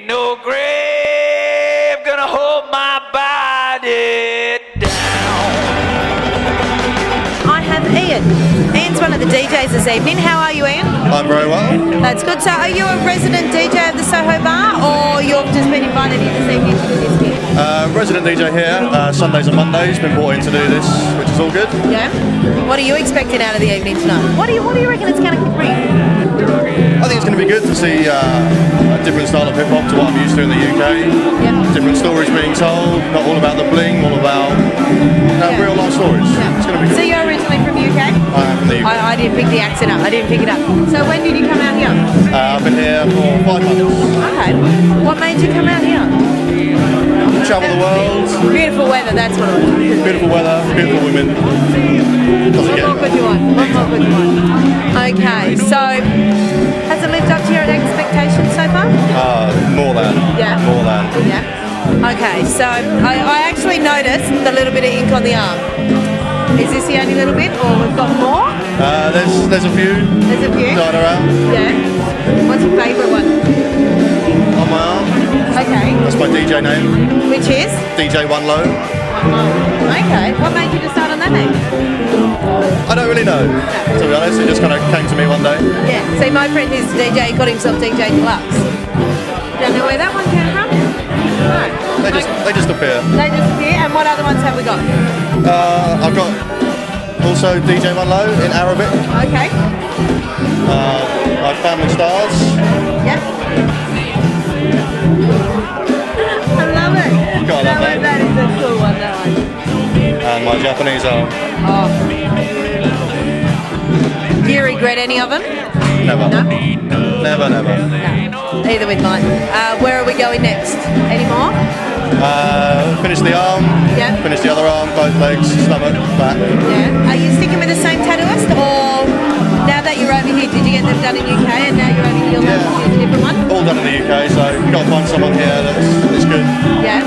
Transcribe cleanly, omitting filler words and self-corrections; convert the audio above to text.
Ain't no grave gonna hold my body down. I have Ian. Ian's one of the DJs this evening. How are you, Ian? I'm very well. That's good. So are you a resident DJ of the Soho Bar, or you've just been invited in this evening to do this gig? Resident DJ here, Sundays and Mondays, been brought in to do this, which is all good. Yeah. What are you expecting out of the evening tonight? What do you reckon it's going to bring? I think it's going to be good to see a different style of hip-hop to what I'm used to in the UK. Yeah. Different stories being told, not all about the bling, all about real life stories. Yeah. It's going to be good. So you're originally from the UK? I am from the UK. I didn't pick the accent up. I didn't pick it up. So when did you come out here? I've been here for 5 months. Okay. What made you come out here? Travel the world, Beautiful weather, that's what it was. beautiful weather, beautiful women. Doesn't What get more could you want? What more could you want? Okay, so has it lived up to your expectations so far? more than. Yeah. More than. Yeah. Okay, so I actually noticed the little bit of ink on the arm. Is this the only little bit, or we've got more? There's a few There's a few. lying around Yeah. What's your favourite one? on my arm. Okay. That's my DJ name, Which is? DJ One Low. Okay. What made you decide on that name? I don't really know, to be honest. It just kind of came to me one day. Yeah. See, my friend who's a DJ got himself DJ Deluxe. Don't know where that one came from? No. They just appear. They just appear. And what other ones have we got? I've got also DJ One Low in Arabic. Okay. My Family Stars. Yep. I love it. Gotta love that. That is a cool one, that one. And my Japanese are Oh. Do you regret any of them? never. No? Never, never. No. Either with mine. Where are we going next? Any more? Finish the arm. Yeah. Finish the other arm, both legs, stomach, back. Yeah. Are you sticking with the same tattooist, or now that you're over here, did you get them done in UK and now you're over here, you'll have to choose a different one? All done in the UK, so you've got to find someone here that's good. Yeah.